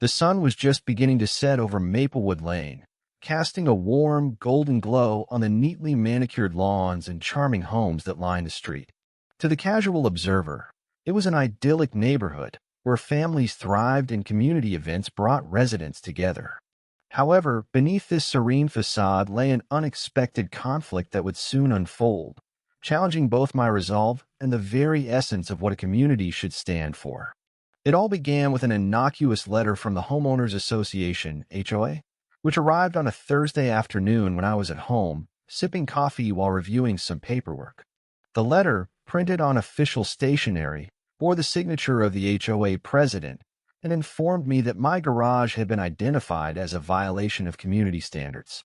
The sun was just beginning to set over Maplewood Lane, casting a warm, golden glow on the neatly manicured lawns and charming homes that lined the street. To the casual observer, it was an idyllic neighborhood where families thrived and community events brought residents together. However, beneath this serene facade lay an unexpected conflict that would soon unfold, challenging both my resolve and the very essence of what a community should stand for. It all began with an innocuous letter from the Homeowners Association, HOA, which arrived on a Thursday afternoon when I was at home, sipping coffee while reviewing some paperwork. The letter, printed on official stationery, bore the signature of the HOA president and informed me that my garage had been identified as a violation of community standards.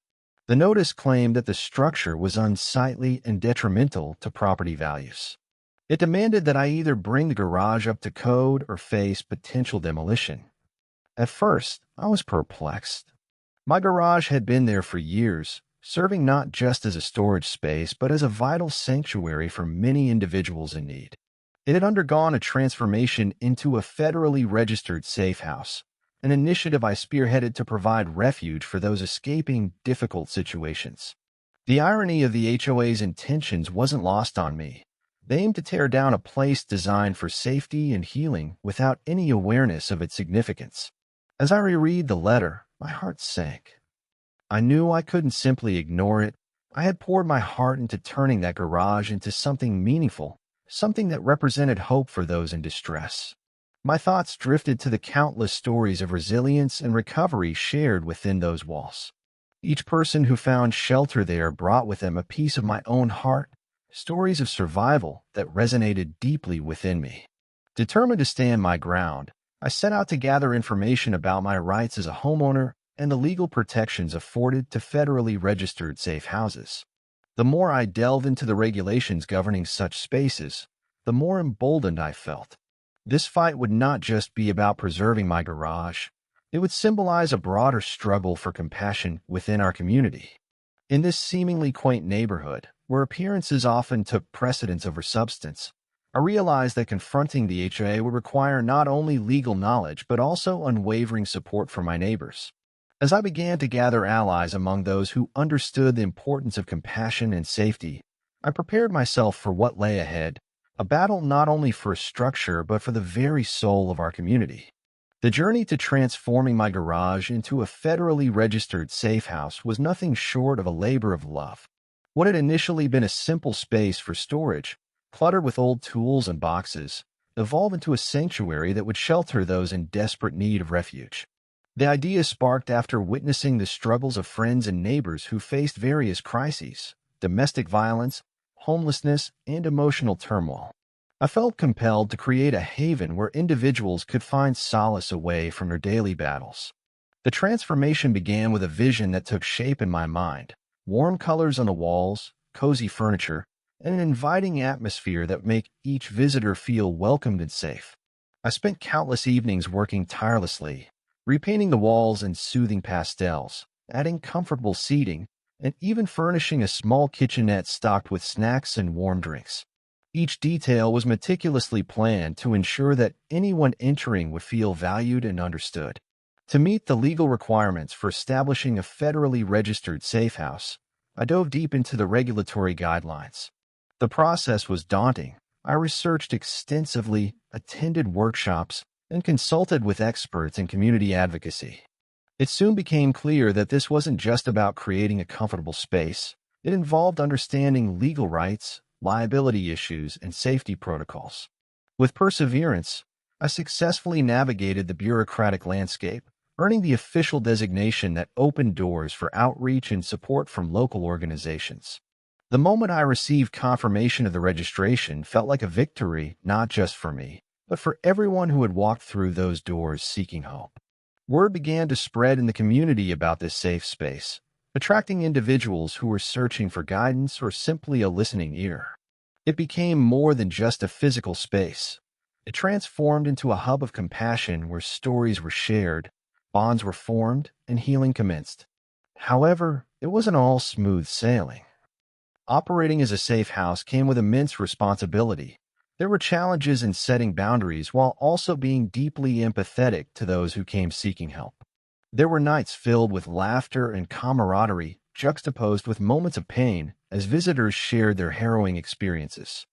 The notice claimed that the structure was unsightly and detrimental to property values. It demanded that I either bring the garage up to code or face potential demolition. At first, I was perplexed. My garage had been there for years, serving not just as a storage space but as a vital sanctuary for many individuals in need. It had undergone a transformation into a federally registered safe house, an initiative I spearheaded to provide refuge for those escaping difficult situations. The irony of the HOA's intentions wasn't lost on me. They aimed to tear down a place designed for safety and healing without any awareness of its significance. As I reread the letter, my heart sank. I knew I couldn't simply ignore it. I had poured my heart into turning that garage into something meaningful, something that represented hope for those in distress. My thoughts drifted to the countless stories of resilience and recovery shared within those walls. Each person who found shelter there brought with them a piece of my own heart, stories of survival that resonated deeply within me. Determined to stand my ground, I set out to gather information about my rights as a homeowner and the legal protections afforded to federally registered safe houses. The more I delved into the regulations governing such spaces, the more emboldened I felt. This fight would not just be about preserving my garage. It would symbolize a broader struggle for compassion within our community. In this seemingly quaint neighborhood, where appearances often took precedence over substance, I realized that confronting the HOA would require not only legal knowledge but also unwavering support from my neighbors. As I began to gather allies among those who understood the importance of compassion and safety, I prepared myself for what lay ahead, a battle not only for a structure but for the very soul of our community. The journey to transforming my garage into a federally registered safe house was nothing short of a labor of love. What had initially been a simple space for storage, cluttered with old tools and boxes, evolved into a sanctuary that would shelter those in desperate need of refuge. The idea sparked after witnessing the struggles of friends and neighbors who faced various crises, domestic violence, homelessness, and emotional turmoil. I felt compelled to create a haven where individuals could find solace away from their daily battles. The transformation began with a vision that took shape in my mind: warm colors on the walls, cozy furniture, and an inviting atmosphere that would make each visitor feel welcomed and safe. I spent countless evenings working tirelessly, repainting the walls in soothing pastels, adding comfortable seating, and even furnishing a small kitchenette stocked with snacks and warm drinks. Each detail was meticulously planned to ensure that anyone entering would feel valued and understood. To meet the legal requirements for establishing a federally registered safe house, I dove deep into the regulatory guidelines. The process was daunting. I researched extensively, attended workshops, and consulted with experts in community advocacy. It soon became clear that this wasn't just about creating a comfortable space. It involved understanding legal rights, liability issues, and safety protocols. With perseverance, I successfully navigated the bureaucratic landscape, earning the official designation that opened doors for outreach and support from local organizations. The moment I received confirmation of the registration felt like a victory, not just for me, but for everyone who had walked through those doors seeking hope. Word began to spread in the community about this safe space, attracting individuals who were searching for guidance or simply a listening ear. It became more than just a physical space. It transformed into a hub of compassion where stories were shared, bonds were formed, and healing commenced. However, it wasn't all smooth sailing. Operating as a safe house came with immense responsibility. There were challenges in setting boundaries while also being deeply empathetic to those who came seeking help. There were nights filled with laughter and camaraderie, juxtaposed with moments of pain as visitors shared their harrowing experiences.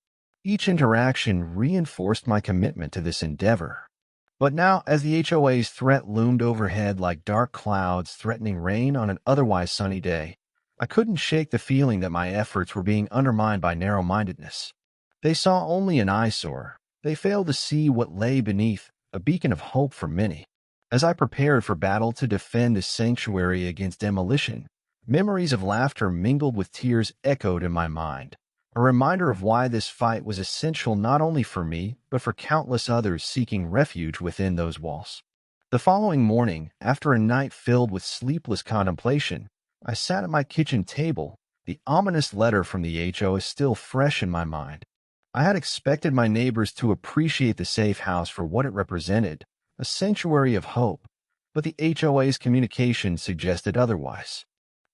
Each interaction reinforced my commitment to this endeavor. But now, as the HOA's threat loomed overhead like dark clouds threatening rain on an otherwise sunny day, I couldn't shake the feeling that my efforts were being undermined by narrow-mindedness. They saw only an eyesore. They failed to see what lay beneath, a beacon of hope for many. As I prepared for battle to defend the sanctuary against demolition, memories of laughter mingled with tears echoed in my mind, a reminder of why this fight was essential not only for me, but for countless others seeking refuge within those walls. The following morning, after a night filled with sleepless contemplation, I sat at my kitchen table, the ominous letter from the HO is still fresh in my mind. I had expected my neighbors to appreciate the safe house for what it represented, a sanctuary of hope, but the HOA's communication suggested otherwise.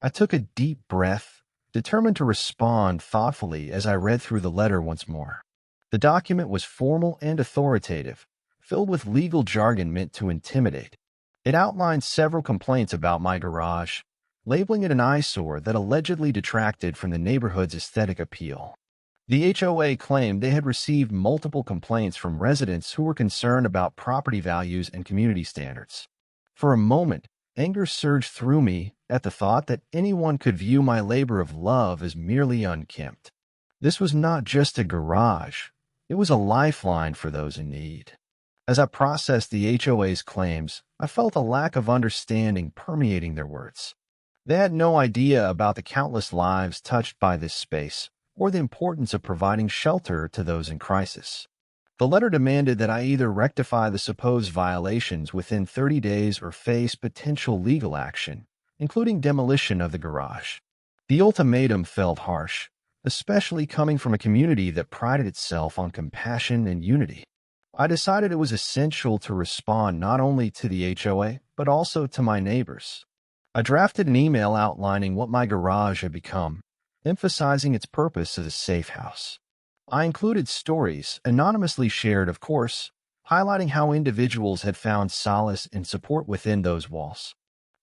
I took a deep breath, determined to respond thoughtfully as I read through the letter once more. The document was formal and authoritative, filled with legal jargon meant to intimidate. It outlined several complaints about my garage, labeling it an eyesore that allegedly detracted from the neighborhood's aesthetic appeal. The HOA claimed they had received multiple complaints from residents who were concerned about property values and community standards. For a moment, anger surged through me at the thought that anyone could view my labor of love as merely unkempt. This was not just a garage, it was a lifeline for those in need. As I processed the HOA's claims, I felt a lack of understanding permeating their words. They had no idea about the countless lives touched by this space, or the importance of providing shelter to those in crisis. The letter demanded that I either rectify the supposed violations within 30 days or face potential legal action, including demolition of the garage. The ultimatum felt harsh, especially coming from a community that prided itself on compassion and unity. I decided it was essential to respond not only to the HOA, but also to my neighbors. I drafted an email outlining what my garage had become, emphasizing its purpose as a safe house. I included stories, anonymously shared of course, highlighting how individuals had found solace and support within those walls.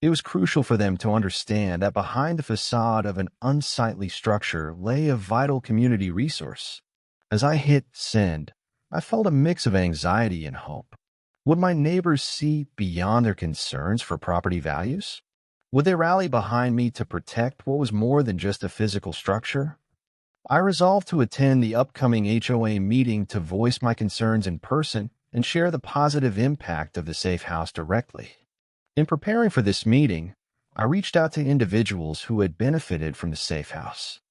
It was crucial for them to understand that behind the facade of an unsightly structure lay a vital community resource. As I hit send, I felt a mix of anxiety and hope. Would my neighbors see beyond their concerns for property values? Would they rally behind me to protect what was more than just a physical structure? I resolved to attend the upcoming HOA meeting to voice my concerns in person and share the positive impact of the safe house directly. In preparing for this meeting, I reached out to individuals who had benefited from the safe house.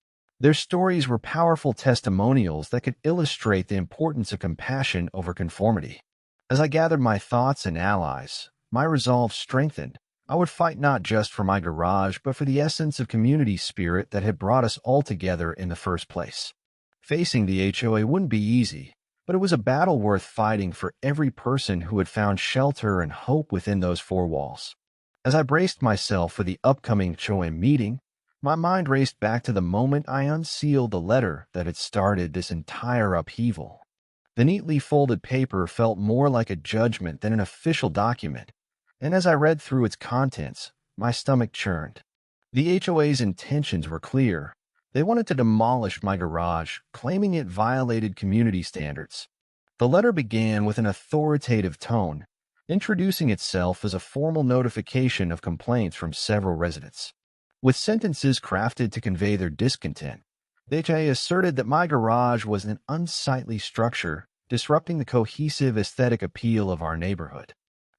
Their stories were powerful testimonials that could illustrate the importance of compassion over conformity. As I gathered my thoughts and allies, my resolve strengthened. I would fight not just for my garage, but for the essence of community spirit that had brought us all together in the first place. Facing the HOA wouldn't be easy, but it was a battle worth fighting for every person who had found shelter and hope within those four walls. As I braced myself for the upcoming HOA meeting, my mind raced back to the moment I unsealed the letter that had started this entire upheaval. The neatly folded paper felt more like a judgment than an official document, and as I read through its contents, my stomach churned. The HOA's intentions were clear. They wanted to demolish my garage, claiming it violated community standards. The letter began with an authoritative tone, introducing itself as a formal notification of complaints from several residents. With sentences crafted to convey their discontent, the HOA asserted that my garage was an unsightly structure, disrupting the cohesive aesthetic appeal of our neighborhood.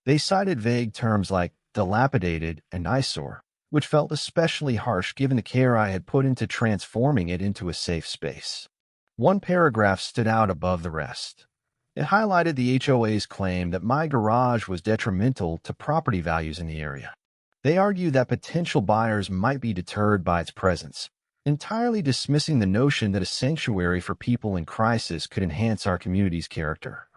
They cited vague terms like dilapidated and eyesore, which felt especially harsh given the care I had put into transforming it into a safe space. One paragraph stood out above the rest. It highlighted the HOA's claim that my garage was detrimental to property values in the area. They argued that potential buyers might be deterred by its presence, entirely dismissing the notion that a sanctuary for people in crisis could enhance our community's character.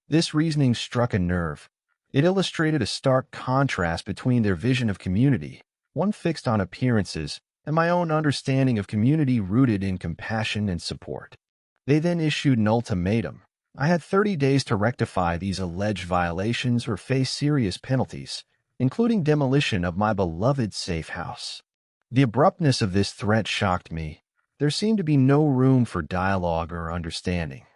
This reasoning struck a nerve. It illustrated a stark contrast between their vision of community, one fixed on appearances, and my own understanding of community rooted in compassion and support. They then issued an ultimatum. I had 30 days to rectify these alleged violations or face serious penalties, including demolition of my beloved safe house. The abruptness of this threat shocked me. There seemed to be no room for dialogue or understanding.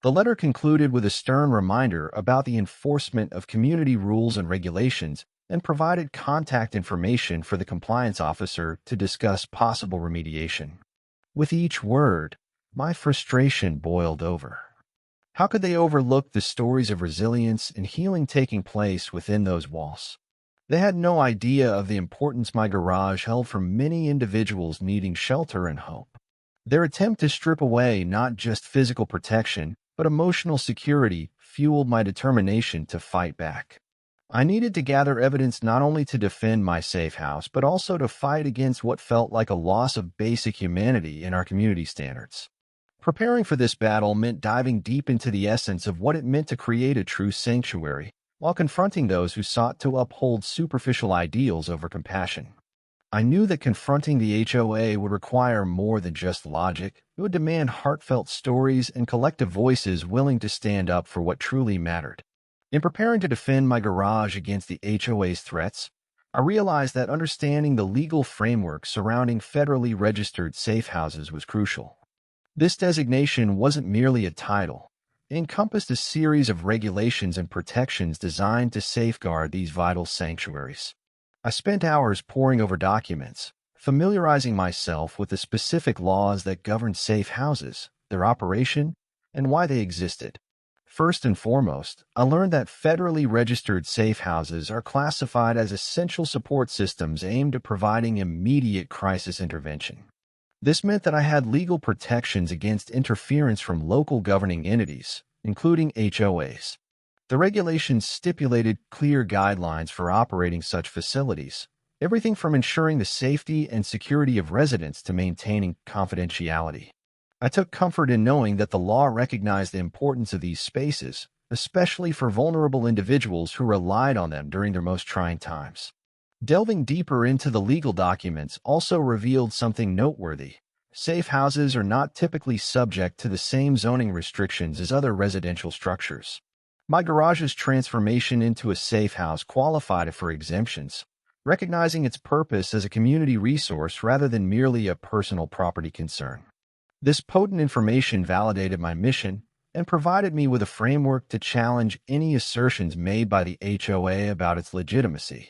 The letter concluded with a stern reminder about the enforcement of community rules and regulations and provided contact information for the compliance officer to discuss possible remediation. With each word, my frustration boiled over. How could they overlook the stories of resilience and healing taking place within those walls? They had no idea of the importance my garage held for many individuals needing shelter and hope. Their attempt to strip away not just physical protection, but emotional security fueled my determination to fight back. I needed to gather evidence not only to defend my safe house, but also to fight against what felt like a loss of basic humanity in our community standards. Preparing for this battle meant diving deep into the essence of what it meant to create a true sanctuary, while confronting those who sought to uphold superficial ideals over compassion. I knew that confronting the HOA would require more than just logic. It would demand heartfelt stories and collective voices willing to stand up for what truly mattered. In preparing to defend my garage against the HOA's threats, I realized that understanding the legal framework surrounding federally registered safe houses was crucial. This designation wasn't merely a title. It encompassed a series of regulations and protections designed to safeguard these vital sanctuaries. I spent hours poring over documents, familiarizing myself with the specific laws that govern safe houses, their operation, and why they existed. First and foremost, I learned that federally registered safe houses are classified as essential support systems aimed at providing immediate crisis intervention. This meant that I had legal protections against interference from local governing entities, including HOAs. The regulations stipulated clear guidelines for operating such facilities, everything from ensuring the safety and security of residents to maintaining confidentiality. I took comfort in knowing that the law recognized the importance of these spaces, especially for vulnerable individuals who relied on them during their most trying times. Delving deeper into the legal documents also revealed something noteworthy. Safe houses are not typically subject to the same zoning restrictions as other residential structures. My garage's transformation into a safe house qualified for exemptions, recognizing its purpose as a community resource rather than merely a personal property concern. This potent information validated my mission and provided me with a framework to challenge any assertions made by the HOA about its legitimacy.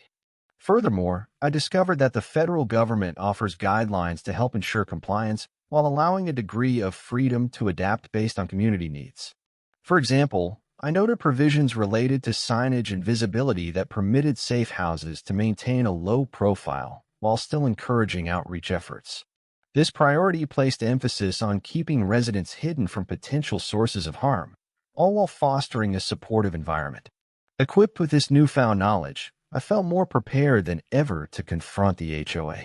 Furthermore, I discovered that the federal government offers guidelines to help ensure compliance while allowing a degree of freedom to adapt based on community needs. For example, I noted provisions related to signage and visibility that permitted safe houses to maintain a low profile while still encouraging outreach efforts. This priority placed emphasis on keeping residents hidden from potential sources of harm, all while fostering a supportive environment. Equipped with this newfound knowledge, I felt more prepared than ever to confront the HOA.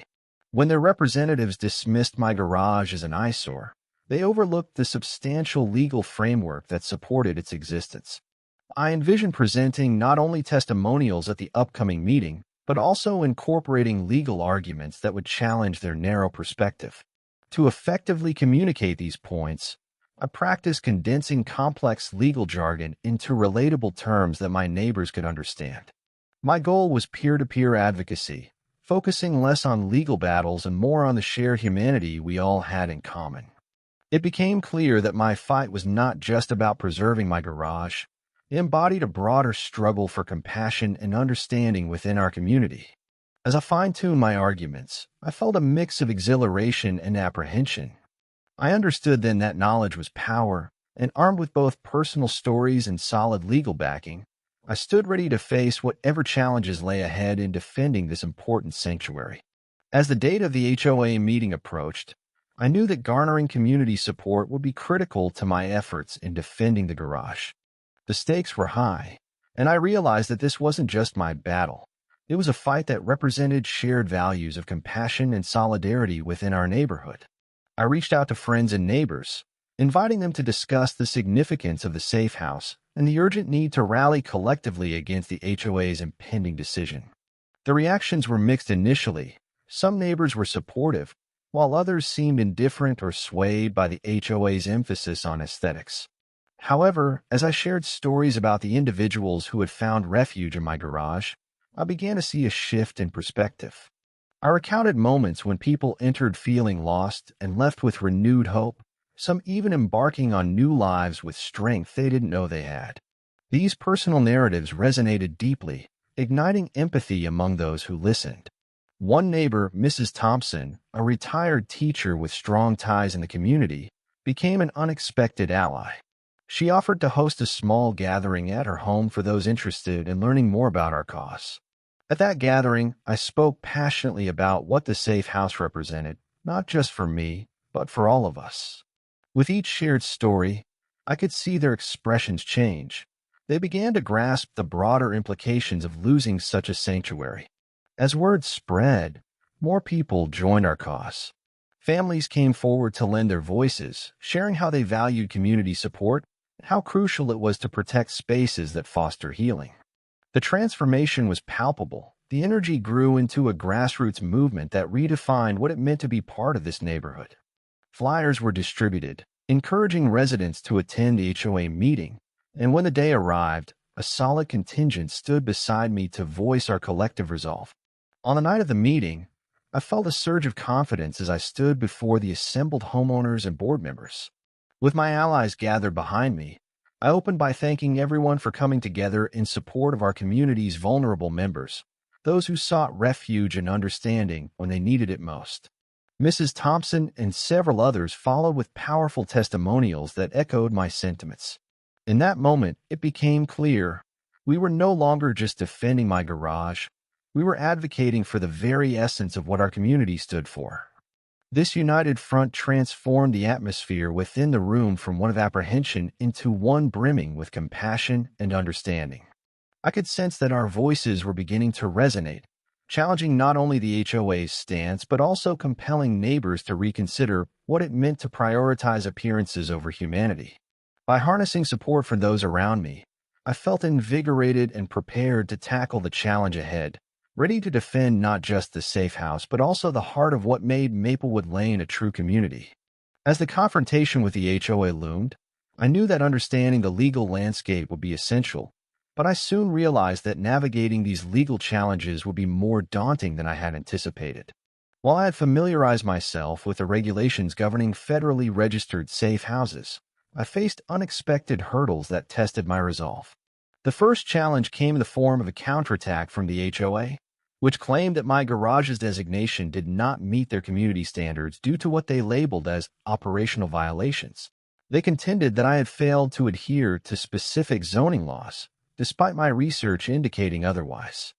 When their representatives dismissed my garage as an eyesore, they overlooked the substantial legal framework that supported its existence. I envisioned presenting not only testimonials at the upcoming meeting, but also incorporating legal arguments that would challenge their narrow perspective. To effectively communicate these points, I practiced condensing complex legal jargon into relatable terms that my neighbors could understand. My goal was peer-to-peer advocacy, focusing less on legal battles and more on the shared humanity we all had in common. It became clear that my fight was not just about preserving my garage. It embodied a broader struggle for compassion and understanding within our community. As I fine-tuned my arguments, I felt a mix of exhilaration and apprehension. I understood then that knowledge was power, and armed with both personal stories and solid legal backing, I stood ready to face whatever challenges lay ahead in defending this important sanctuary. As the date of the HOA meeting approached, I knew that garnering community support would be critical to my efforts in defending the garage. The stakes were high, and I realized that this wasn't just my battle. It was a fight that represented shared values of compassion and solidarity within our neighborhood. I reached out to friends and neighbors, inviting them to discuss the significance of the safe house and the urgent need to rally collectively against the HOA's impending decision. The reactions were mixed initially. Some neighbors were supportive, while others seemed indifferent or swayed by the HOA's emphasis on aesthetics. However, as I shared stories about the individuals who had found refuge in my garage, I began to see a shift in perspective. I recounted moments when people entered feeling lost and left with renewed hope, some even embarking on new lives with strength they didn't know they had. These personal narratives resonated deeply, igniting empathy among those who listened. One neighbor, Mrs. Thompson, a retired teacher with strong ties in the community, became an unexpected ally. She offered to host a small gathering at her home for those interested in learning more about our cause. At that gathering, I spoke passionately about what the safe house represented, not just for me, but for all of us. With each shared story, I could see their expressions change. They began to grasp the broader implications of losing such a sanctuary. As word spread, more people joined our cause. Families came forward to lend their voices, sharing how they valued community support and how crucial it was to protect spaces that foster healing. The transformation was palpable. The energy grew into a grassroots movement that redefined what it meant to be part of this neighborhood. Flyers were distributed, encouraging residents to attend the HOA meeting, and when the day arrived, a solid contingent stood beside me to voice our collective resolve. On the night of the meeting, I felt a surge of confidence as I stood before the assembled homeowners and board members. With my allies gathered behind me, I opened by thanking everyone for coming together in support of our community's vulnerable members, those who sought refuge and understanding when they needed it most. Mrs. Thompson and several others followed with powerful testimonials that echoed my sentiments. In that moment, it became clear we were no longer just defending my garage, we were advocating for the very essence of what our community stood for. This united front transformed the atmosphere within the room from one of apprehension into one brimming with compassion and understanding. I could sense that our voices were beginning to resonate, challenging not only the HOA's stance but also compelling neighbors to reconsider what it meant to prioritize appearances over humanity. By harnessing support from those around me, I felt invigorated and prepared to tackle the challenge ahead, ready to defend not just the safe house but also the heart of what made Maplewood Lane a true community. As the confrontation with the HOA loomed, I knew that understanding the legal landscape would be essential, but I soon realized that navigating these legal challenges would be more daunting than I had anticipated. While I had familiarized myself with the regulations governing federally registered safe houses, I faced unexpected hurdles that tested my resolve. The first challenge came in the form of a counterattack from the HOA, which claimed that my garage's designation did not meet their community standards due to what they labeled as operational violations. They contended that I had failed to adhere to specific zoning laws, despite my research indicating otherwise.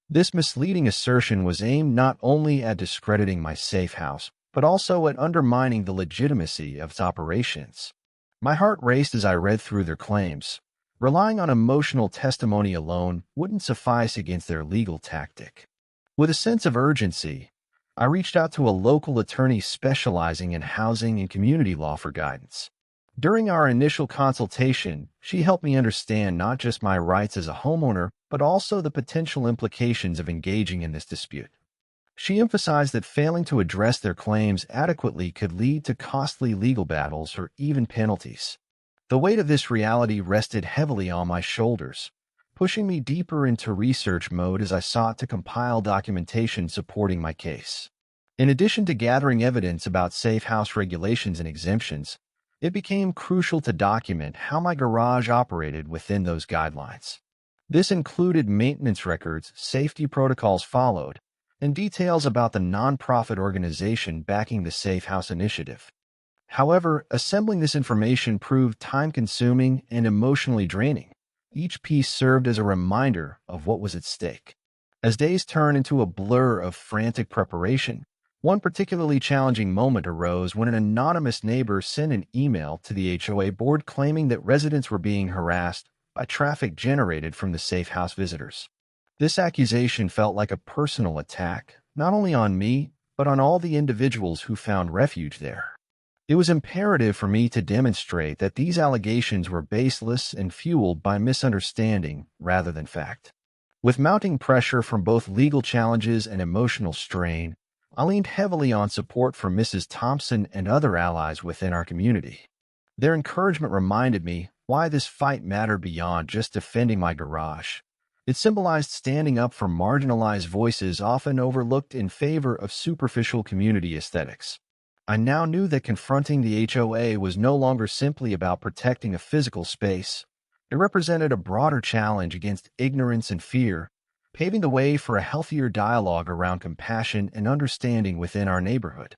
This misleading assertion was aimed not only at discrediting my safe house, but also at undermining the legitimacy of its operations. My heart raced as I read through their claims. Relying on emotional testimony alone wouldn't suffice against their legal tactic. With a sense of urgency, I reached out to a local attorney specializing in housing and community law for guidance. During our initial consultation, she helped me understand not just my rights as a homeowner, but also the potential implications of engaging in this dispute. She emphasized that failing to address their claims adequately could lead to costly legal battles or even penalties. The weight of this reality rested heavily on my shoulders, pushing me deeper into research mode as I sought to compile documentation supporting my case. In addition to gathering evidence about safe house regulations and exemptions, it became crucial to document how my garage operated within those guidelines. This included maintenance records, safety protocols followed, and details about the nonprofit organization backing the Safe House initiative. However, assembling this information proved time-consuming and emotionally draining. Each piece served as a reminder of what was at stake. As days turned into a blur of frantic preparation, one particularly challenging moment arose when an anonymous neighbor sent an email to the HOA board claiming that residents were being harassed by traffic generated from the safe house visitors. This accusation felt like a personal attack, not only on me, but on all the individuals who found refuge there. It was imperative for me to demonstrate that these allegations were baseless and fueled by misunderstanding rather than fact. With mounting pressure from both legal challenges and emotional strain, I leaned heavily on support from Mrs. Thompson and other allies within our community. Their encouragement reminded me why this fight mattered beyond just defending my garage. It symbolized standing up for marginalized voices often overlooked in favor of superficial community aesthetics. I now knew that confronting the HOA was no longer simply about protecting a physical space. It represented a broader challenge against ignorance and fear, paving the way for a healthier dialogue around compassion and understanding within our neighborhood.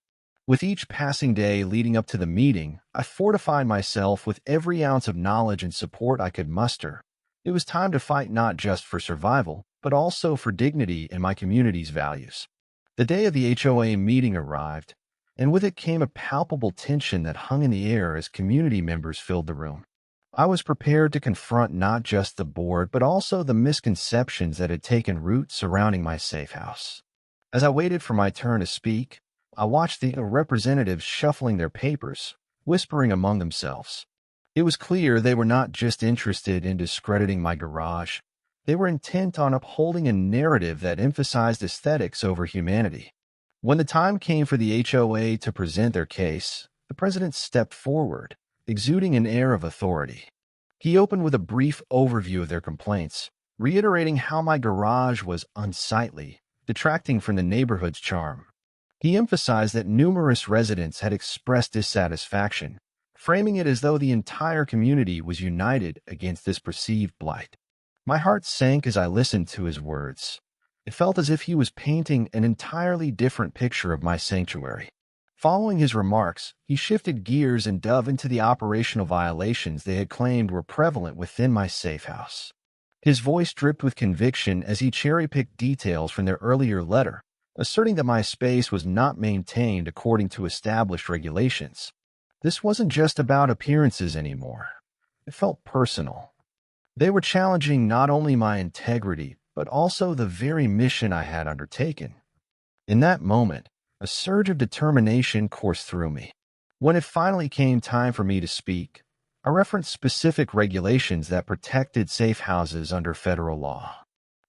With each passing day leading up to the meeting, I fortified myself with every ounce of knowledge and support I could muster. It was time to fight not just for survival, but also for dignity and my community's values. The day of the HOA meeting arrived, and with it came a palpable tension that hung in the air as community members filled the room. I was prepared to confront not just the board, but also the misconceptions that had taken root surrounding my safe house. As I waited for my turn to speak, I watched the representatives shuffling their papers, whispering among themselves. It was clear they were not just interested in discrediting my garage. They were intent on upholding a narrative that emphasized aesthetics over humanity. When the time came for the HOA to present their case, the president stepped forward, exuding an air of authority. He opened with a brief overview of their complaints, reiterating how my garage was unsightly, detracting from the neighborhood's charm. He emphasized that numerous residents had expressed dissatisfaction, framing it as though the entire community was united against this perceived blight. My heart sank as I listened to his words. It felt as if he was painting an entirely different picture of my sanctuary. Following his remarks, he shifted gears and dove into the operational violations they had claimed were prevalent within my safe house. His voice dripped with conviction as he cherry-picked details from their earlier letter, asserting that my space was not maintained according to established regulations. This wasn't just about appearances anymore. It felt personal. They were challenging not only my integrity, but also the very mission I had undertaken. In that moment, a surge of determination coursed through me. When it finally came time for me to speak, I referenced specific regulations that protected safe houses under federal law.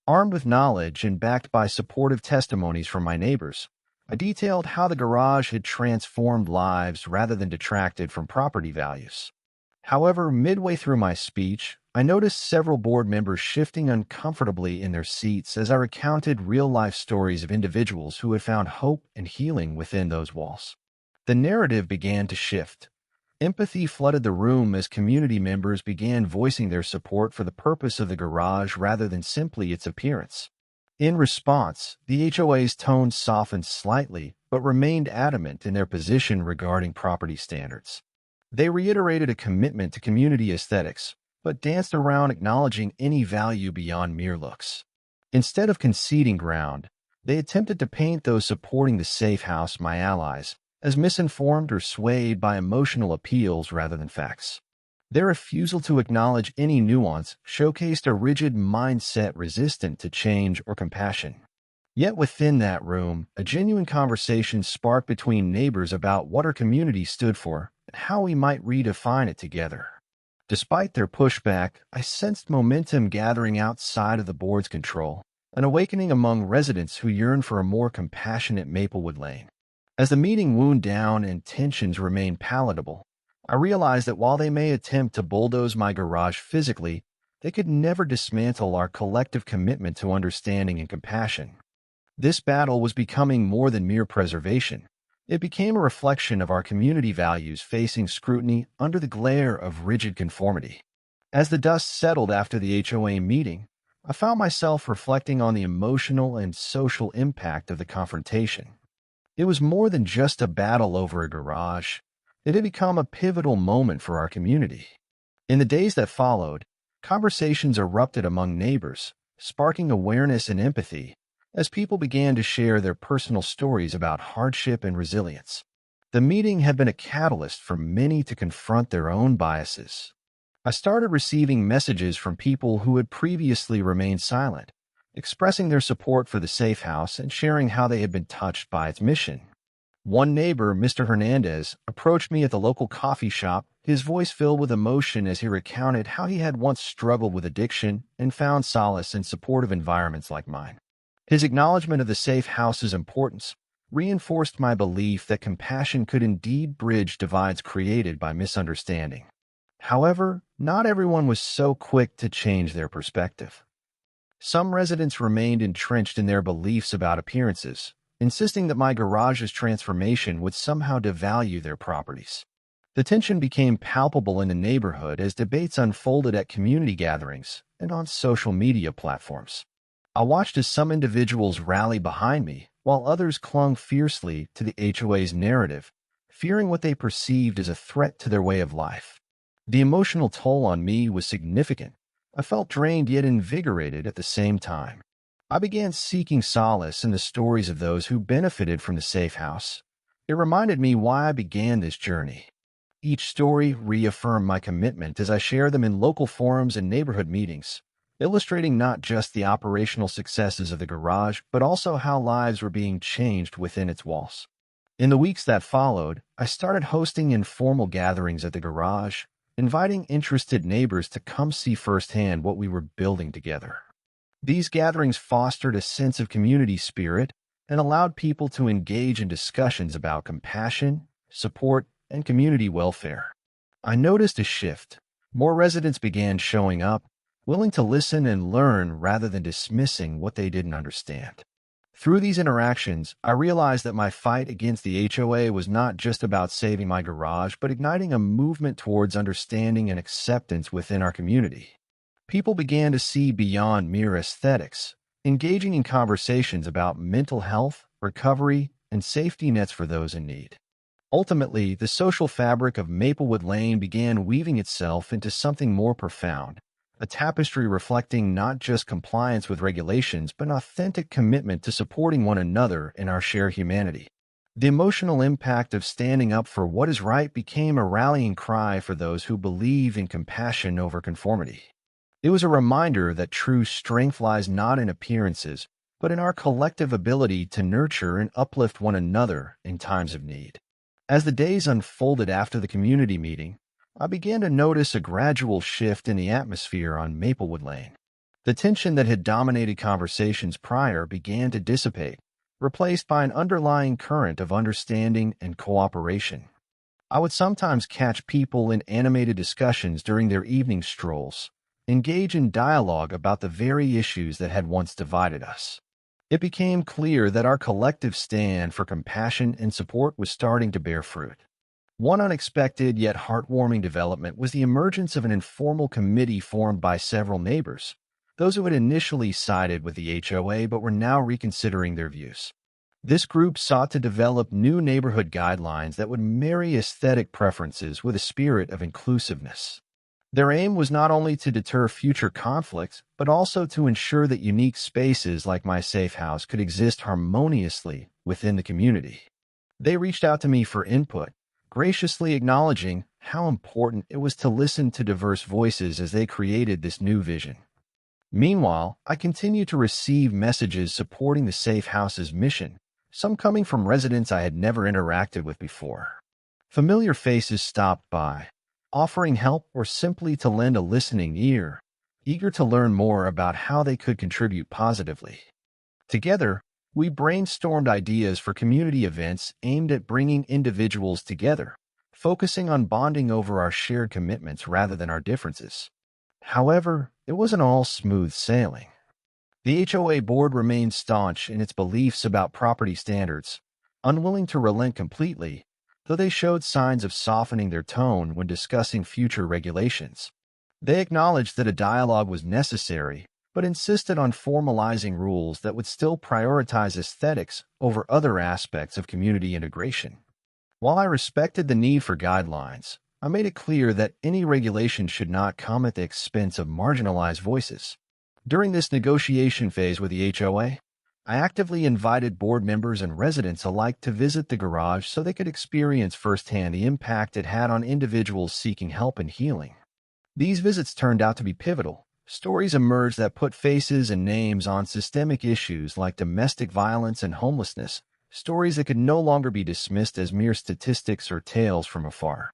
Armed with knowledge and backed by supportive testimonies from my neighbors, I detailed how the garage had transformed lives rather than detracted from property values. However, midway through my speech, I noticed several board members shifting uncomfortably in their seats as I recounted real-life stories of individuals who had found hope and healing within those walls. The narrative began to shift. Empathy flooded the room as community members began voicing their support for the purpose of the garage rather than simply its appearance. In response, the HOA's tone softened slightly but remained adamant in their position regarding property standards. They reiterated a commitment to community aesthetics, but danced around acknowledging any value beyond mere looks. Instead of conceding ground, they attempted to paint those supporting the safe house, my allies, as misinformed or swayed by emotional appeals rather than facts. Their refusal to acknowledge any nuance showcased a rigid mindset resistant to change or compassion. Yet within that room, a genuine conversation sparked between neighbors about what our community stood for and how we might redefine it together. Despite their pushback, I sensed momentum gathering outside of the board's control, an awakening among residents who yearned for a more compassionate Maplewood Lane. As the meeting wound down and tensions remained palatable, I realized that while they may attempt to bulldoze my garage physically, they could never dismantle our collective commitment to understanding and compassion. This battle was becoming more than mere preservation. It became a reflection of our community values facing scrutiny under the glare of rigid conformity. As the dust settled after the HOA meeting, I found myself reflecting on the emotional and social impact of the confrontation. It was more than just a battle over a garage. It had become a pivotal moment for our community. In the days that followed, conversations erupted among neighbors, sparking awareness and empathy as people began to share their personal stories about hardship and resilience. The meeting had been a catalyst for many to confront their own biases. I started receiving messages from people who had previously remained silent, expressing their support for the safe house and sharing how they had been touched by its mission. One neighbor, Mr. Hernandez, approached me at the local coffee shop, his voice filled with emotion as he recounted how he had once struggled with addiction and found solace in supportive environments like mine. His acknowledgement of the safe house's importance reinforced my belief that compassion could indeed bridge divides created by misunderstanding. However, not everyone was so quick to change their perspective. Some residents remained entrenched in their beliefs about appearances, insisting that my garage's transformation would somehow devalue their properties. The tension became palpable in the neighborhood as debates unfolded at community gatherings and on social media platforms. I watched as some individuals rallied behind me, while others clung fiercely to the HOA's narrative, fearing what they perceived as a threat to their way of life. The emotional toll on me was significant. I felt drained yet invigorated at the same time. I began seeking solace in the stories of those who benefited from the safe house. It reminded me why I began this journey. Each story reaffirmed my commitment as I share them in local forums and neighborhood meetings, illustrating not just the operational successes of the garage, but also how lives were being changed within its walls. In the weeks that followed, I started hosting informal gatherings at the garage, inviting interested neighbors to come see firsthand what we were building together. These gatherings fostered a sense of community spirit and allowed people to engage in discussions about compassion, support, and community welfare. I noticed a shift. More residents began showing up, willing to listen and learn rather than dismissing what they didn't understand. Through these interactions, I realized that my fight against the HOA was not just about saving my garage, but igniting a movement towards understanding and acceptance within our community. People began to see beyond mere aesthetics, engaging in conversations about mental health, recovery, and safety nets for those in need. Ultimately, the social fabric of Maplewood Lane began weaving itself into something more profound, a tapestry reflecting not just compliance with regulations, but an authentic commitment to supporting one another in our shared humanity. The emotional impact of standing up for what is right became a rallying cry for those who believe in compassion over conformity. It was a reminder that true strength lies not in appearances, but in our collective ability to nurture and uplift one another in times of need. As the days unfolded after the community meeting, I began to notice a gradual shift in the atmosphere on Maplewood Lane. The tension that had dominated conversations prior began to dissipate, replaced by an underlying current of understanding and cooperation. I would sometimes catch people in animated discussions during their evening strolls, engage in dialogue about the very issues that had once divided us. It became clear that our collective stand for compassion and support was starting to bear fruit. One unexpected yet heartwarming development was the emergence of an informal committee formed by several neighbors, those who had initially sided with the HOA but were now reconsidering their views. This group sought to develop new neighborhood guidelines that would marry aesthetic preferences with a spirit of inclusiveness. Their aim was not only to deter future conflicts, but also to ensure that unique spaces like my safe house could exist harmoniously within the community. They reached out to me for input, graciously acknowledging how important it was to listen to diverse voices as they created this new vision. Meanwhile, I continued to receive messages supporting the safe house's mission, some coming from residents I had never interacted with before. Familiar faces stopped by, offering help or simply to lend a listening ear, eager to learn more about how they could contribute positively. Together, we brainstormed ideas for community events aimed at bringing individuals together, focusing on bonding over our shared commitments rather than our differences. However, it wasn't all smooth sailing. The HOA board remained staunch in its beliefs about property standards, unwilling to relent completely, though they showed signs of softening their tone when discussing future regulations. They acknowledged that a dialogue was necessary, but insisted on formalizing rules that would still prioritize aesthetics over other aspects of community integration. While I respected the need for guidelines, I made it clear that any regulation should not come at the expense of marginalized voices. During this negotiation phase with the HOA, I actively invited board members and residents alike to visit the garage so they could experience firsthand the impact it had on individuals seeking help and healing. These visits turned out to be pivotal. Stories emerged that put faces and names on systemic issues like domestic violence and homelessness, stories that could no longer be dismissed as mere statistics or tales from afar.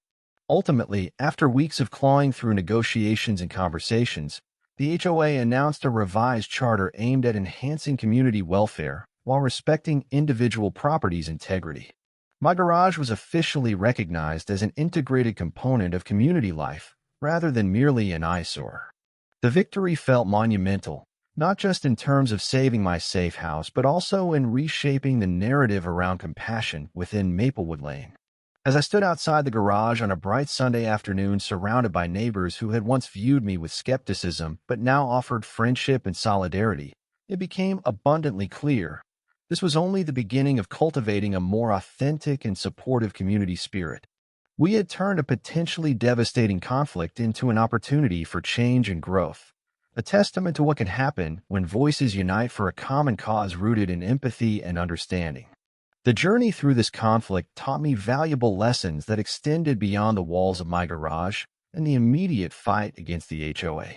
Ultimately, after weeks of clawing through negotiations and conversations, the HOA announced a revised charter aimed at enhancing community welfare, while respecting individual property's integrity. My garage was officially recognized as an integrated component of community life rather than merely an eyesore. The victory felt monumental, not just in terms of saving my safe house, but also in reshaping the narrative around compassion within Maplewood Lane. As I stood outside the garage on a bright Sunday afternoon surrounded by neighbors who had once viewed me with skepticism but now offered friendship and solidarity, it became abundantly clear this was only the beginning of cultivating a more authentic and supportive community spirit. We had turned a potentially devastating conflict into an opportunity for change and growth, a testament to what can happen when voices unite for a common cause rooted in empathy and understanding. The journey through this conflict taught me valuable lessons that extended beyond the walls of my garage and the immediate fight against the HOA.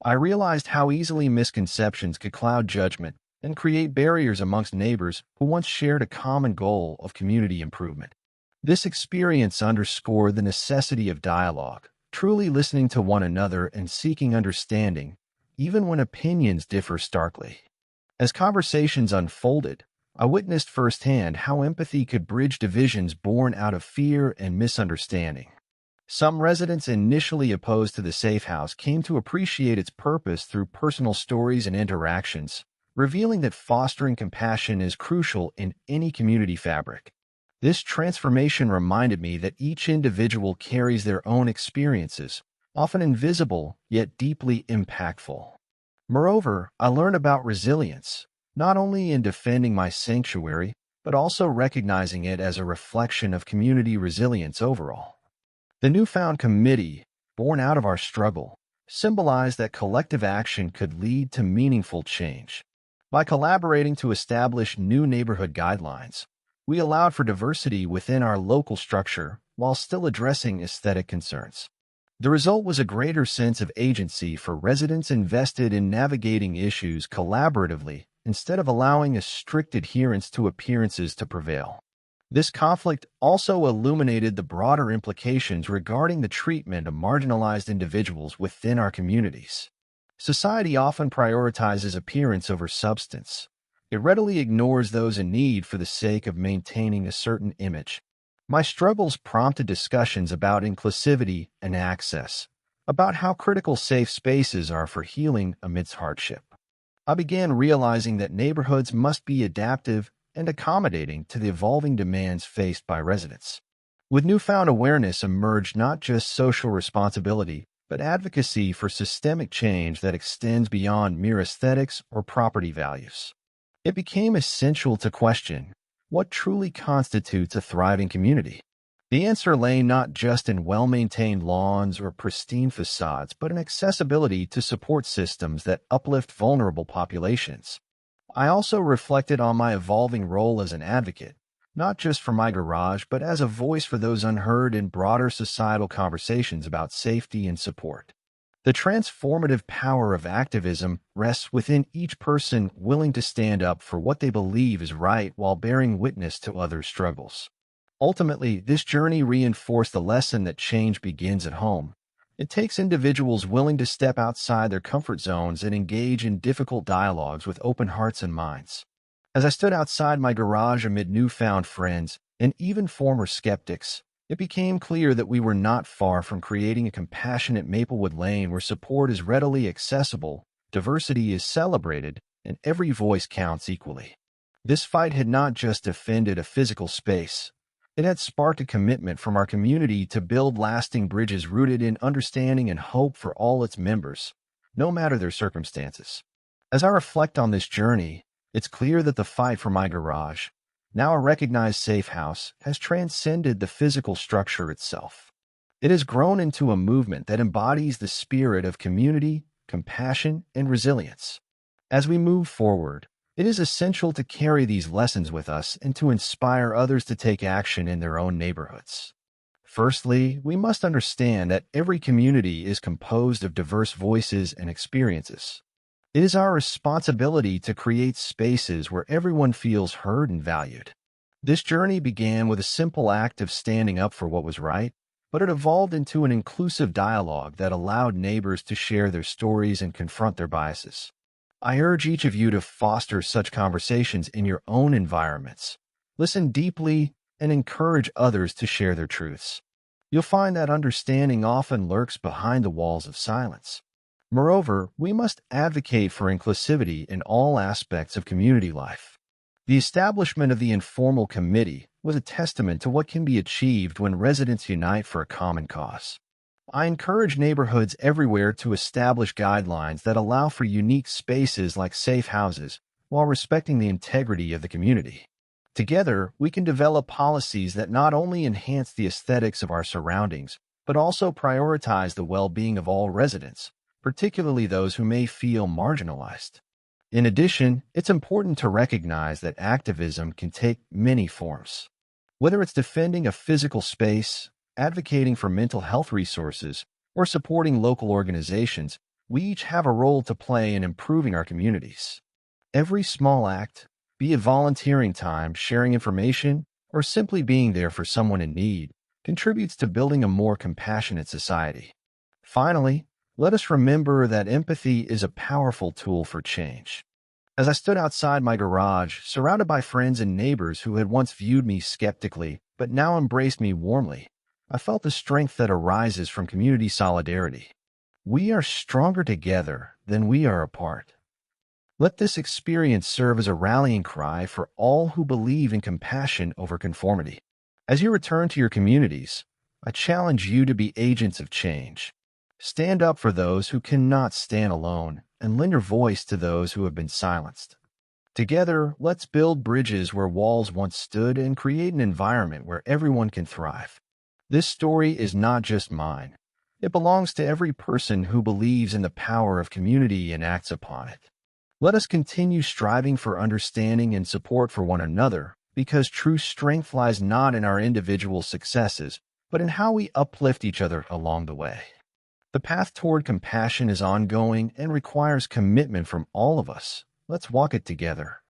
I realized how easily misconceptions could cloud judgment and create barriers amongst neighbors who once shared a common goal of community improvement. This experience underscored the necessity of dialogue, truly listening to one another and seeking understanding, even when opinions differ starkly. As conversations unfolded, I witnessed firsthand how empathy could bridge divisions born out of fear and misunderstanding. Some residents initially opposed to the safe house came to appreciate its purpose through personal stories and interactions, revealing that fostering compassion is crucial in any community fabric. This transformation reminded me that each individual carries their own experiences, often invisible yet deeply impactful. Moreover, I learned about resilience, not only in defending my sanctuary, but also recognizing it as a reflection of community resilience overall. The newfound committee, born out of our struggle, symbolized that collective action could lead to meaningful change. By collaborating to establish new neighborhood guidelines, we allowed for diversity within our local structure while still addressing aesthetic concerns. The result was a greater sense of agency for residents invested in navigating issues collaboratively instead of allowing a strict adherence to appearances to prevail. This conflict also illuminated the broader implications regarding the treatment of marginalized individuals within our communities. Society often prioritizes appearance over substance. It readily ignores those in need for the sake of maintaining a certain image. My struggles prompted discussions about inclusivity and access, about how critical safe spaces are for healing amidst hardship. I began realizing that neighborhoods must be adaptive and accommodating to the evolving demands faced by residents. With newfound awareness emerged not just social responsibility, but advocacy for systemic change that extends beyond mere aesthetics or property values. It became essential to question what truly constitutes a thriving community. The answer lay not just in well-maintained lawns or pristine facades, but in accessibility to support systems that uplift vulnerable populations. I also reflected on my evolving role as an advocate, not just for my garage, but as a voice for those unheard in broader societal conversations about safety and support. The transformative power of activism rests within each person willing to stand up for what they believe is right while bearing witness to others' struggles. Ultimately, this journey reinforced the lesson that change begins at home. It takes individuals willing to step outside their comfort zones and engage in difficult dialogues with open hearts and minds. As I stood outside my garage amid newfound friends and even former skeptics, it became clear that we were not far from creating a compassionate Maplewood Lane where support is readily accessible, diversity is celebrated, and every voice counts equally. This fight had not just defended a physical space. It had sparked a commitment from our community to build lasting bridges rooted in understanding and hope for all its members, no matter their circumstances. As I reflect on this journey, it's clear that the fight for my garage, now a recognized safe house, has transcended the physical structure itself. It has grown into a movement that embodies the spirit of community, compassion, and resilience. As we move forward, it is essential to carry these lessons with us and to inspire others to take action in their own neighborhoods. Firstly, we must understand that every community is composed of diverse voices and experiences. It is our responsibility to create spaces where everyone feels heard and valued. This journey began with a simple act of standing up for what was right, but it evolved into an inclusive dialogue that allowed neighbors to share their stories and confront their biases. I urge each of you to foster such conversations in your own environments. Listen deeply and encourage others to share their truths. You'll find that understanding often lurks behind the walls of silence. Moreover, we must advocate for inclusivity in all aspects of community life. The establishment of the informal committee was a testament to what can be achieved when residents unite for a common cause. I encourage neighborhoods everywhere to establish guidelines that allow for unique spaces like safe houses while respecting the integrity of the community. Together, we can develop policies that not only enhance the aesthetics of our surroundings, but also prioritize the well-being of all residents, particularly those who may feel marginalized. In addition, it's important to recognize that activism can take many forms. Whether it's defending a physical space, advocating for mental health resources, or supporting local organizations, we each have a role to play in improving our communities. Every small act, be it volunteering time, sharing information, or simply being there for someone in need, contributes to building a more compassionate society. Finally, let us remember that empathy is a powerful tool for change. As I stood outside my garage, surrounded by friends and neighbors who had once viewed me skeptically but now embraced me warmly, I felt the strength that arises from community solidarity. We are stronger together than we are apart. Let this experience serve as a rallying cry for all who believe in compassion over conformity. As you return to your communities, I challenge you to be agents of change. Stand up for those who cannot stand alone and lend your voice to those who have been silenced. Together, let's build bridges where walls once stood and create an environment where everyone can thrive. This story is not just mine. It belongs to every person who believes in the power of community and acts upon it. Let us continue striving for understanding and support for one another, because true strength lies not in our individual successes, but in how we uplift each other along the way. The path toward compassion is ongoing and requires commitment from all of us. Let's walk it together.